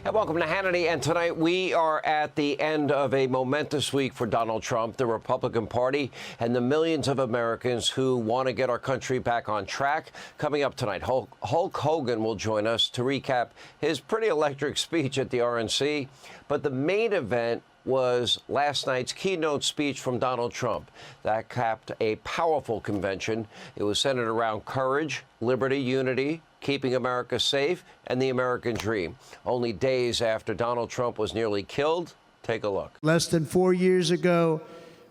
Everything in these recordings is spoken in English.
And welcome to Hannity. And tonight we are at the end of a momentous week for Donald Trump, the Republican Party, and the millions of Americans who want to get our country back on track. Coming up tonight, Hulk Hogan will join us to recap his pretty electric speech at the RNC. But the main event was last night's keynote speech from Donald Trump. That capped a powerful convention. It was centered around courage, liberty, unity, keeping America safe, and the American dream. Only days after Donald Trump was nearly killed. Take a look. Less than 4 years ago,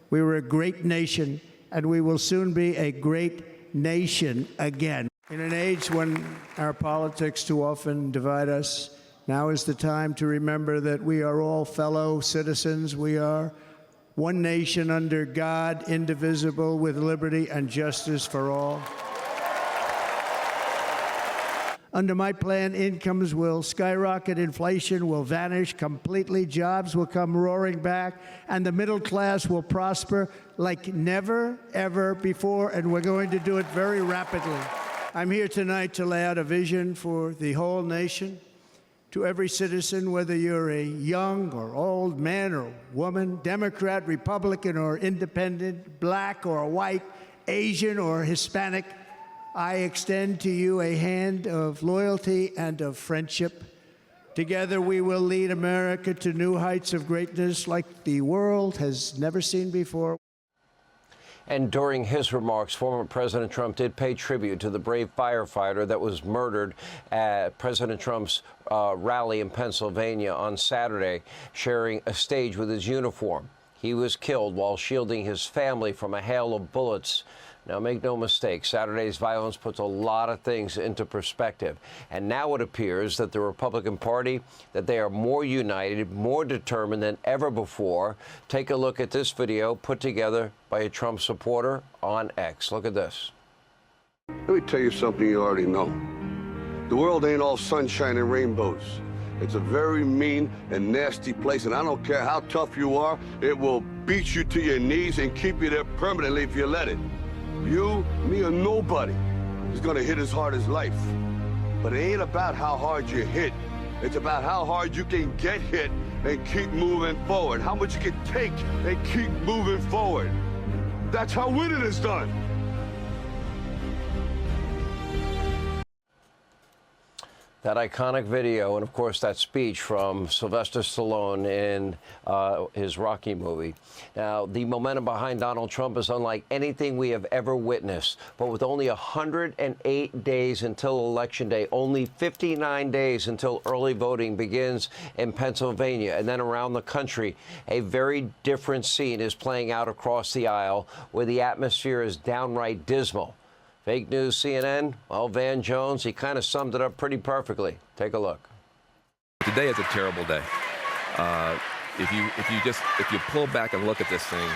we were a great nation, and we will soon be a great nation again. In an age when our politics too often divide us, now is the time to remember that we are all fellow citizens. We are one nation under God, indivisible, with liberty and justice for all. Under my plan, incomes will skyrocket, inflation will vanish completely, jobs will come roaring back, and the middle class will prosper like never, ever before, and we're going to do it very rapidly. I'm here tonight to lay out a vision for the whole nation. To every citizen, whether you're a young or old man or woman, Democrat, Republican or independent, black or white, Asian or Hispanic, I extend to you a hand of loyalty and of friendship. Together we will lead America to new heights of greatness like the world has never seen before. And during his remarks, former President Trump did pay tribute to the brave firefighter that was murdered at President Trump's rally in Pennsylvania on Saturday, sharing a stage with his uniform. He was killed while shielding his family from a hail of bullets. Now, make no mistake, Saturday's violence puts a lot of things into perspective. And now it appears that the Republican Party, that they are more united, more determined than ever before. Take a look at this video put together by a Trump supporter on X. Look at this. Let me tell you something you already know. The world ain't all sunshine and rainbows. It's a very mean and nasty place, and I don't care how tough you are, it will beat you to your knees and keep you there permanently if you let it. You, me, or nobody is gonna hit as hard as life. But it ain't about how hard you hit. It's about how hard you can get hit and keep moving forward. How much you can take and keep moving forward. That's how winning is done. That iconic video, and of course that speech from Sylvester Stallone in his Rocky movie. Now, the momentum behind Donald Trump is unlike anything we have ever witnessed. But with only 108 days until Election Day, only 59 days until early voting begins in Pennsylvania, and then around the country, a very different scene is playing out across the aisle, where the atmosphere is downright dismal. Fake news CNN, well, Van Jones, he kind of summed it up pretty perfectly. Take a look. Today is a terrible day. If you pull back and look at this thing,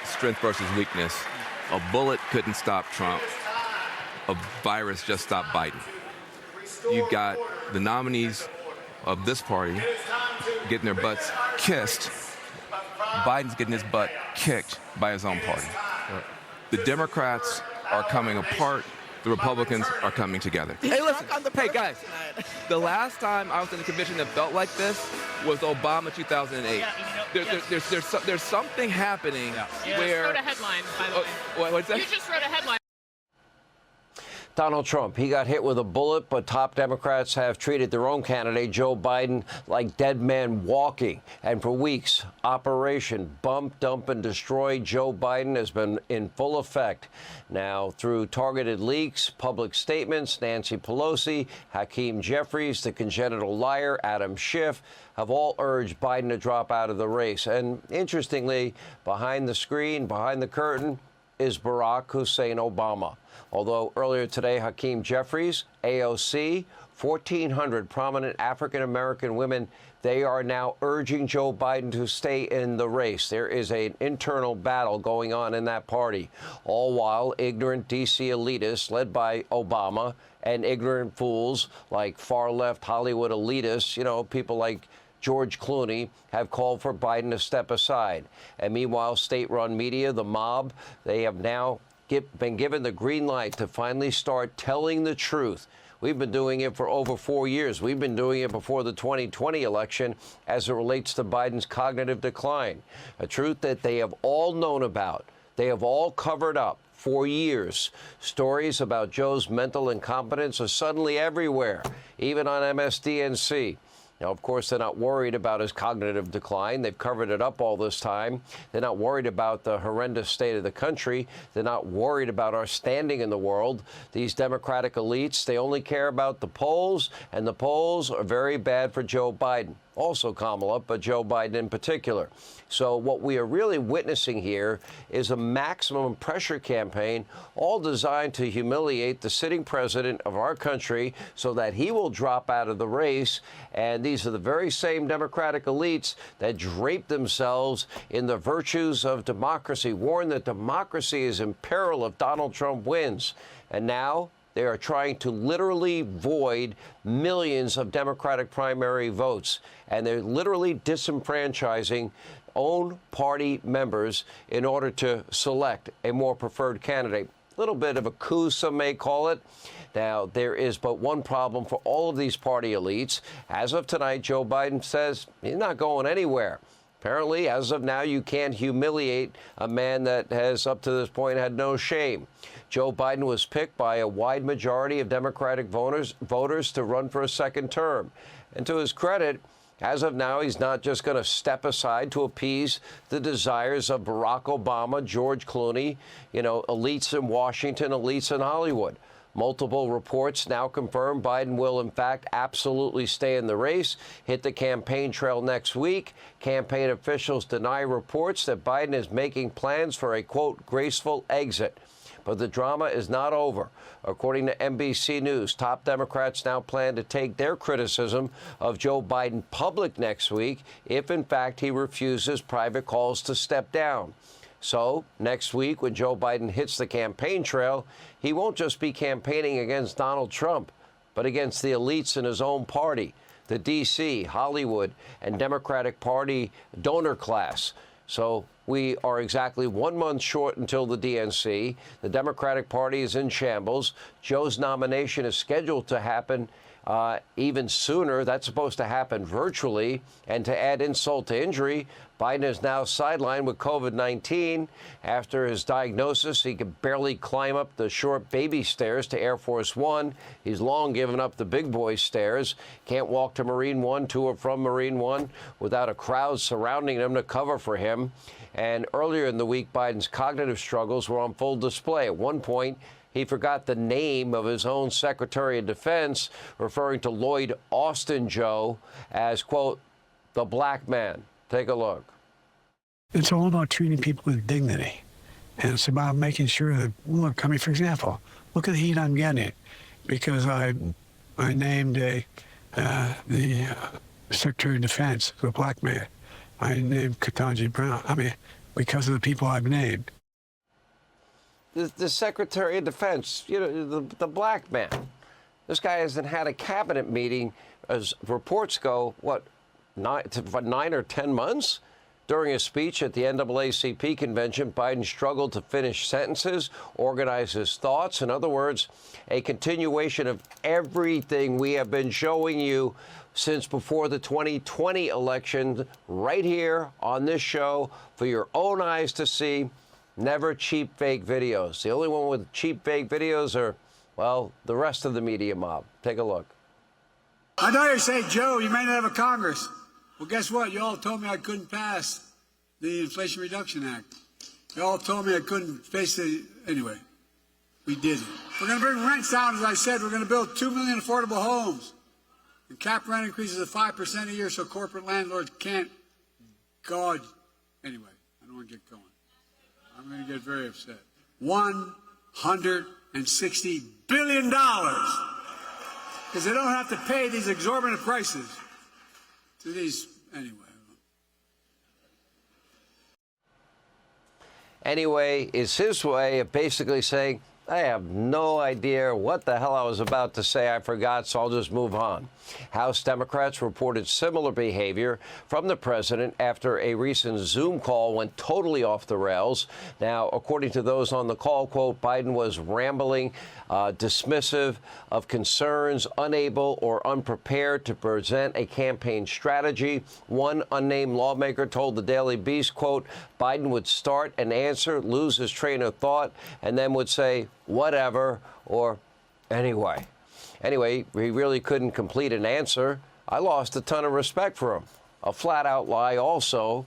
strength versus weakness, a bullet couldn't stop Trump. A virus just stopped Biden. You've got the nominees of this party getting their butts kissed. Biden's getting his butt kicked by his own party. The Democrats are coming apart. The Republicans are coming together. Hey, listen. Hey, guys. The last time I was in a convention that felt like this was Obama 2008. There's something happening where... You just wrote a headline, by the way. What's that? You just wrote a headline. Donald Trump, he got hit with a bullet, but top Democrats have treated their own candidate, Joe Biden, like dead man walking. And for weeks, Operation Bump, Dump, and Destroy Joe Biden has been in full effect. Now, through targeted leaks, public statements, Nancy Pelosi, Hakeem Jeffries, the congenital liar, Adam Schiff, have all urged Biden to drop out of the race. And interestingly, behind the screen, behind the curtain, is Barack Hussein Obama. Although earlier today, Hakeem Jeffries, AOC, 1,400 prominent African-American women, they are now urging Joe Biden to stay in the race. There is an internal battle going on in that party, all while ignorant D.C. elitists led by Obama and ignorant fools like far-left Hollywood elitists, you know, people like George Clooney, have called for Biden to step aside. And meanwhile, state-run media, the mob, they have now been given the green light to finally start telling the truth. We've been doing it for over 4 years. We've been doing it before the 2020 election as it relates to Biden's cognitive decline, a truth that they have all known about. They have all covered up for years. Stories about Joe's mental incompetence are suddenly everywhere, even on MSDNC. Now, of course, they're not worried about his cognitive decline. They've covered it up all this time. They're not worried about the horrendous state of the country. They're not worried about our standing in the world. These Democratic elites, they only care about the polls, and the polls are very bad for Joe Biden. Also Kamala, but Joe Biden in particular. So what we are really witnessing here is a maximum pressure campaign, all designed to humiliate the sitting president of our country so that he will drop out of the race. And these are the very same Democratic elites that drape themselves in the virtues of democracy, warn that democracy is in peril if Donald Trump wins. And now they are trying to literally void millions of Democratic primary votes, and they're literally disenfranchising own party members in order to select a more preferred candidate. A little bit of a coup, some may call it. Now, there is but one problem for all of these party elites. As of tonight, Joe Biden says he's not going anywhere. Apparently, as of now, you can't humiliate a man that has, up to this point, had no shame. Joe Biden was picked by a wide majority of Democratic voters to run for a second term. And to his credit, as of now, he's not just going to step aside to appease the desires of Barack Obama, George Clooney, elites in Washington, elites in Hollywood. Multiple reports now confirm Biden will, in fact, absolutely stay in the race, hit the campaign trail next week. Campaign officials deny reports that Biden is making plans for a, quote, graceful exit. But the drama is not over. According to NBC News, top Democrats now plan to take their criticism of Joe Biden public next week if, in fact, he refuses private calls to step down. So next week, when Joe Biden hits the campaign trail, he won't just be campaigning against Donald Trump, but against the elites in his own party, the D.C., Hollywood, and Democratic Party donor class. So we are exactly 1 month short until the DNC. The Democratic Party is in shambles. Joe's nomination is scheduled to happen even sooner. That's supposed to happen virtually. And to add insult to injury, Biden is now sidelined with COVID-19. After his diagnosis, he could barely climb up the short baby stairs to Air Force One. He's long given up the big boy stairs. Can't walk to Marine One, to or from Marine One, without a crowd surrounding him to cover for him. And earlier in the week, Biden's cognitive struggles were on full display. At one point, he forgot the name of his own Secretary of Defense, referring to Lloyd Austin Joe as, quote, the black man. Take a look. It's all about treating people with dignity. And it's about making sure that, look, I mean, for example, look at the heat I'm getting because I named the Secretary of Defense a black man. I named Ketanji Brown. I mean, because of the people I've named. The Secretary of Defense, the black man. This guy hasn't had a cabinet meeting, as reports go, 9 or 10 months? During a speech at the NAACP convention, Biden struggled to finish sentences, organize his thoughts. In other words, a continuation of everything we have been showing you since before the 2020 election, right here on this show for your own eyes to see. Never cheap, fake videos. The only one with cheap, fake videos are, well, the rest of the media mob. Take a look. I know you say, Joe, you may not have a Congress. Well, guess what? You all told me I couldn't pass the Inflation Reduction Act. You all told me I couldn't face it. Anyway, we did it. We're going to bring rents down, as I said. We're going to build 2 million affordable homes. And cap rent increases of 5% a year so corporate landlords can't God. Anyway, I don't want to get going. I'm going to get very upset. $160 billion. Because they don't have to pay these exorbitant prices to these, anyway. Anyway is his way of basically saying, I have no idea what the hell I was about to say. I forgot, so I'll just move on. House Democrats reported similar behavior from the president after a recent Zoom call went totally off the rails. Now, according to those on the call, quote, Biden was rambling, dismissive of concerns, unable or unprepared to present a campaign strategy. One unnamed lawmaker told the Daily Beast, quote, Biden would start an answer, lose his train of thought, and then would say, whatever, or anyway. Anyway, he really couldn't complete an answer. I lost a ton of respect for him. A flat-out lie also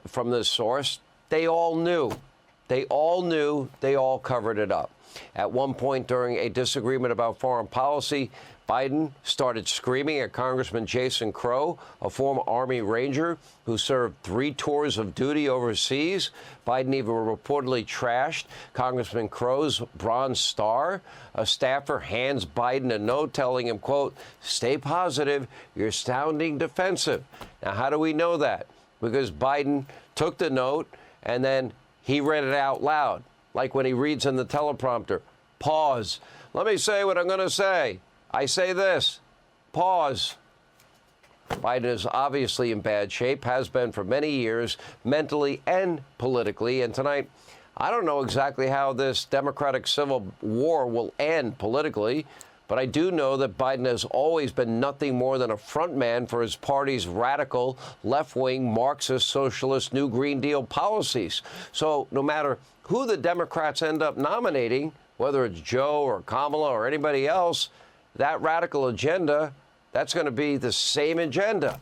from this source. They all knew. They all knew. They all covered it up. At one point during a disagreement about foreign policy, Biden started screaming at Congressman Jason Crow, a former Army Ranger who served 3 tours of duty overseas. Biden even reportedly trashed Congressman Crow's Bronze Star. A staffer hands Biden a note telling him, quote, stay positive, you're sounding defensive. Now, how do we know that? Because Biden took the note and then he read it out loud, like when he reads in the teleprompter. Pause. Let me say what I'm going to say. I say this, pause. Biden is obviously in bad shape, has been for many years, mentally and politically. And tonight, I don't know exactly how this Democratic Civil War will end politically, but I do know that Biden has always been nothing more than a frontman for his party's radical, left-wing, Marxist, socialist, New Green Deal policies. So no matter who the Democrats end up nominating, whether it's Joe or Kamala or anybody else, that radical agenda, that's going to be the same agenda.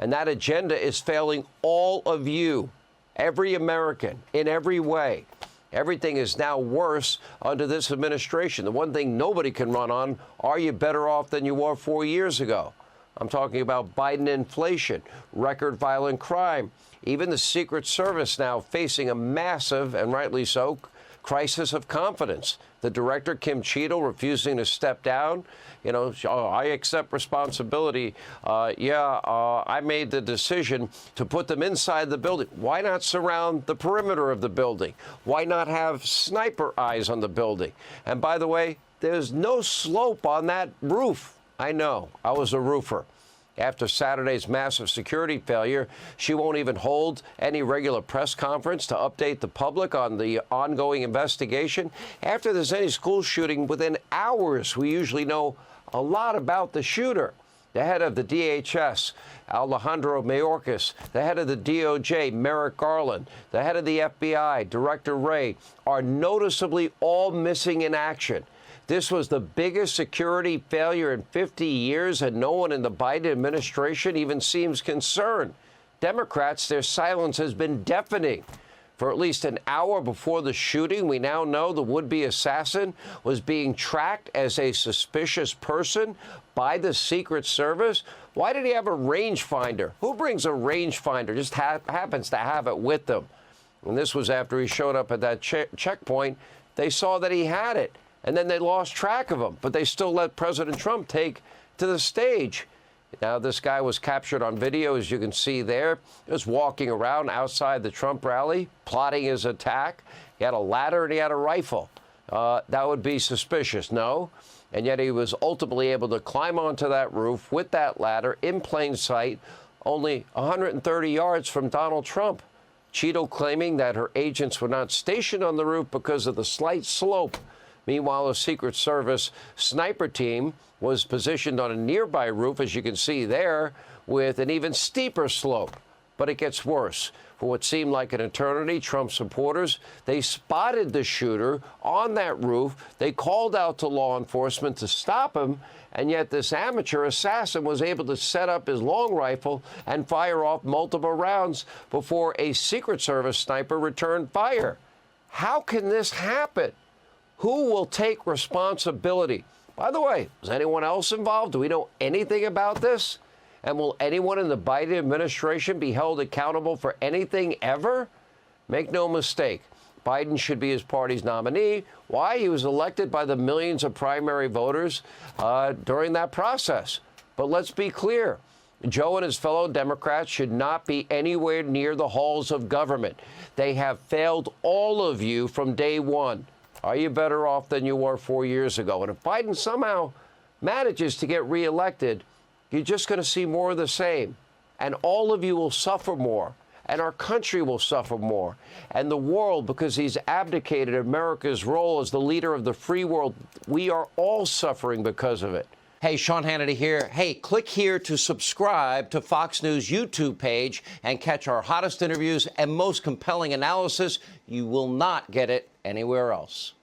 And that agenda is failing all of you, every American, in every way. Everything is now worse under this administration. The one thing nobody can run on, are you better off than you were 4 years ago? I'm talking about Biden inflation, record violent crime, even the Secret Service now facing a massive, and rightly so, crisis of confidence. The director, Kim Cheadle, refusing to step down. You know, I accept responsibility. I made the decision to put them inside the building. Why not surround the perimeter of the building? Why not have sniper eyes on the building? And by the way, there's no slope on that roof. I know. I was a roofer. After Saturday's massive security failure, she won't even hold any regular press conference to update the public on the ongoing investigation. After there's any school shooting, within hours, we usually know a lot about the shooter. The head of the DHS, Alejandro Mayorkas, the head of the DOJ, Merrick Garland, the head of the FBI, Director Wray, are noticeably all missing in action. This was the biggest security failure in 50 years, and no one in the Biden administration even seems concerned. Democrats, their silence has been deafening. For at least an hour before the shooting, we now know the would-be assassin was being tracked as a suspicious person by the Secret Service. Why did he have a rangefinder? Who brings a rangefinder? Just happens to have it with them. And this was after he showed up at that checkpoint. They saw that he had it. And then they lost track of him, but they still let President Trump take to the stage. Now, this guy was captured on video, as you can see there. He was walking around outside the Trump rally, plotting his attack. He had a ladder and he had a rifle. That would be suspicious, no? And yet he was ultimately able to climb onto that roof with that ladder in plain sight, only 130 yards from Donald Trump. Cheadle claiming that her agents were not stationed on the roof because of the slight slope. Meanwhile, a Secret Service sniper team was positioned on a nearby roof, as you can see there, with an even steeper slope. But it gets worse. For what seemed like an eternity, Trump supporters, they spotted the shooter on that roof. They called out to law enforcement to stop him, and yet this amateur assassin was able to set up his long rifle and fire off multiple rounds before a Secret Service sniper returned fire. How can this happen? Who will take responsibility? By the way, is anyone else involved? Do we know anything about this? And will anyone in the Biden administration be held accountable for anything ever? Make no mistake, Biden should be his party's nominee. Why? He was elected by the millions of primary voters during that process. But let's be clear. Joe and his fellow Democrats should not be anywhere near the halls of government. They have failed all of you from day one. Are you better off than you were 4 years ago? And if Biden somehow manages to get reelected, you're just going to see more of the same. And all of you will suffer more. And our country will suffer more. And the world, because he's abdicated America's role as the leader of the free world, we are all suffering because of it. Hey, Sean Hannity here. Hey, click here to subscribe to Fox News YouTube page and catch our hottest interviews and most compelling analysis. You will not get it anywhere else.